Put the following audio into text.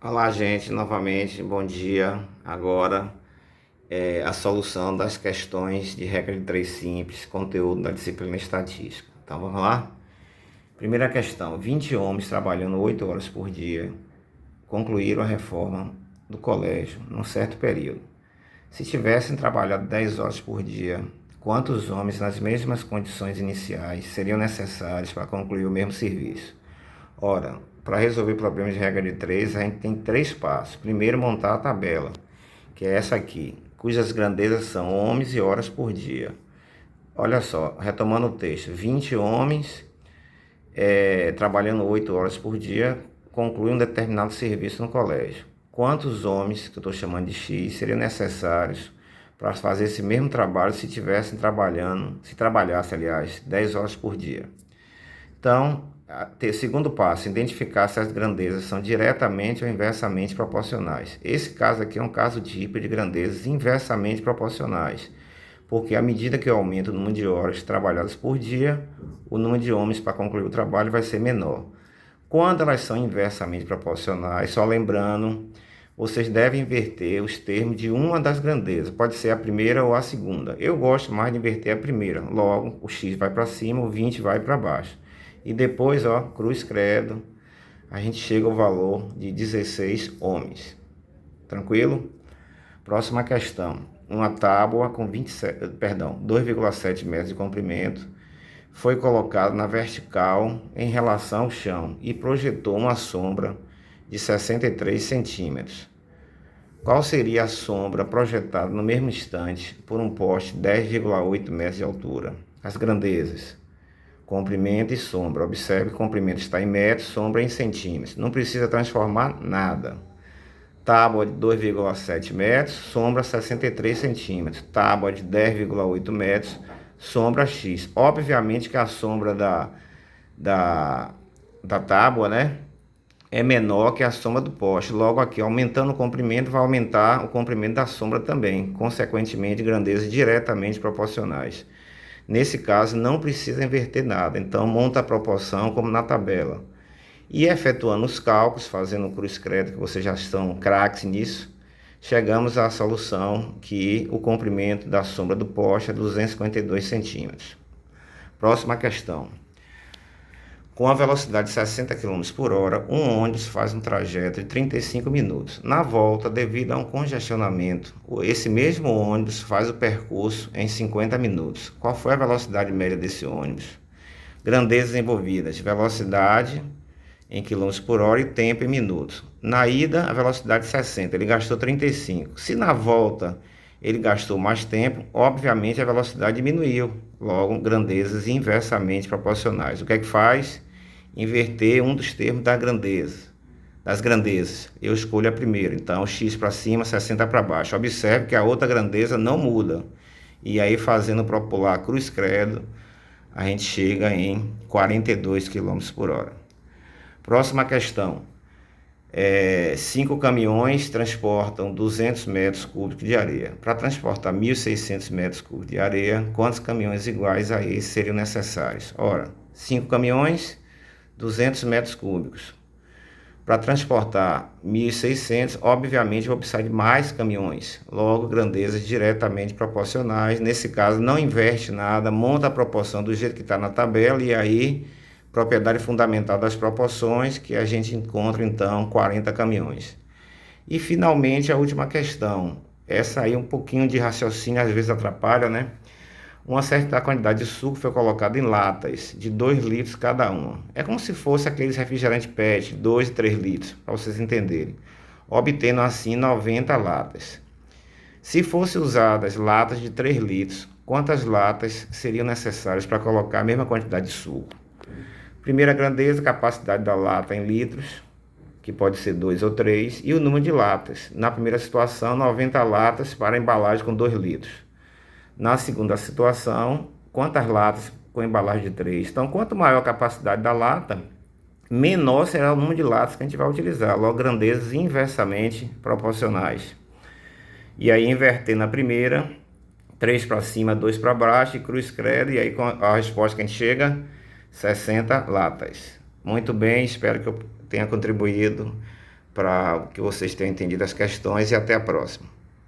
Olá, gente, novamente, bom dia. Agora a solução das questões de regra de 3 simples, conteúdo da disciplina estatística. Então vamos lá? Primeira questão: 20 homens trabalhando 8 horas por dia concluíram a reforma do colégio num certo período. Se tivessem trabalhado 10 horas por dia, quantos homens nas mesmas condições iniciais seriam necessários para concluir o mesmo serviço? Ora, para resolver problemas de regra de 3, a gente tem 3 passos. Primeiro, montar a tabela, que é essa aqui, cujas grandezas são homens e horas por dia. Olha só, retomando o texto, 20 homens trabalhando 8 horas por dia concluem um determinado serviço no colégio. Quantos homens, que eu estou chamando de X, seriam necessários para fazer esse mesmo trabalho se trabalhasse, aliás, 10 horas por dia? Então, segundo passo, identificar se as grandezas são diretamente ou inversamente proporcionais. Esse caso aqui é um caso típico de grandezas inversamente proporcionais, porque à medida que eu aumento o número de horas trabalhadas por dia, o número de homens para concluir o trabalho vai ser menor. Quando elas são inversamente proporcionais, só lembrando, vocês devem inverter os termos de uma das grandezas, pode ser a primeira ou a segunda. Eu gosto mais de inverter a primeira, logo o x vai para cima, o 20 vai para baixo. E depois, ó, cruz credo, a gente chega ao valor de 16 ohms. Tranquilo? Próxima questão. Uma tábua com 2,7 metros de comprimento foi colocada na vertical em relação ao chão e projetou uma sombra de 63 centímetros. Qual seria a sombra projetada no mesmo instante por um poste de 10,8 metros de altura? As grandezas: comprimento e sombra. Observe que o comprimento está em metros, sombra em centímetros. Não precisa transformar nada. Tábua de 2,7 metros, sombra 63 centímetros. Tábua de 10,8 metros, sombra X. Obviamente que a sombra da tábua, né, é menor que a sombra do poste. Logo aqui, aumentando o comprimento, vai aumentar o comprimento da sombra também. Consequentemente, grandezas diretamente proporcionais. Nesse caso, não precisa inverter nada, então monta a proporção como na tabela. E efetuando os cálculos, fazendo o cruz credo, que vocês já estão craques nisso, chegamos à solução que o comprimento da sombra do poste é 252 centímetros. Próxima questão. Com a velocidade de 60 km por hora, um ônibus faz um trajeto de 35 minutos. Na volta, devido a um congestionamento, esse mesmo ônibus faz o percurso em 50 minutos. Qual foi a velocidade média desse ônibus? Grandezas envolvidas: velocidade em km por hora e tempo em minutos. Na ida, a velocidade 60, ele gastou 35. Se na volta ele gastou mais tempo, obviamente a velocidade diminuiu. Logo, grandezas inversamente proporcionais. O que é que faz? Inverter um dos termos das grandezas. Eu escolho a primeira, então x para cima, 60 para baixo. Observe que a outra grandeza não muda. E aí, fazendo popular cruz credo, a gente chega em 42 km por hora. Próxima questão. 5 caminhões transportam 200 metros cúbicos de areia. Para transportar 1.600 metros cúbicos de areia, quantos caminhões iguais a esse seriam necessários? Ora, 5 caminhões, 200 metros cúbicos. Para transportar 1.600, obviamente vou precisar de mais caminhões. Logo, grandezas diretamente proporcionais. Nesse caso, não inverte nada, monta a proporção do jeito que está na tabela e aí, propriedade fundamental das proporções, que a gente encontra então 40 caminhões. E finalmente a última questão. Essa aí um pouquinho de raciocínio às vezes atrapalha, né? Uma certa quantidade de suco foi colocada em latas de 2 litros cada uma. É como se fosse aqueles refrigerantes PET, 2 e 3 litros, para vocês entenderem. Obtendo assim 90 latas. Se fossem usadas latas de 3 litros, quantas latas seriam necessárias para colocar a mesma quantidade de suco? Primeira grandeza, capacidade da lata em litros, que pode ser 2 ou 3, e o número de latas. Na primeira situação, 90 latas para embalagem com 2 litros. Na segunda situação, quantas latas com embalagem de 3? Então, quanto maior a capacidade da lata, menor será o número de latas que a gente vai utilizar. Logo, grandezas inversamente proporcionais. E aí, inverter na primeira, 3 para cima, 2 para baixo, e cruz credo, e aí com a resposta que a gente chega, 60 latas. Muito bem, espero que eu tenha contribuído para que vocês tenham entendido as questões e até a próxima.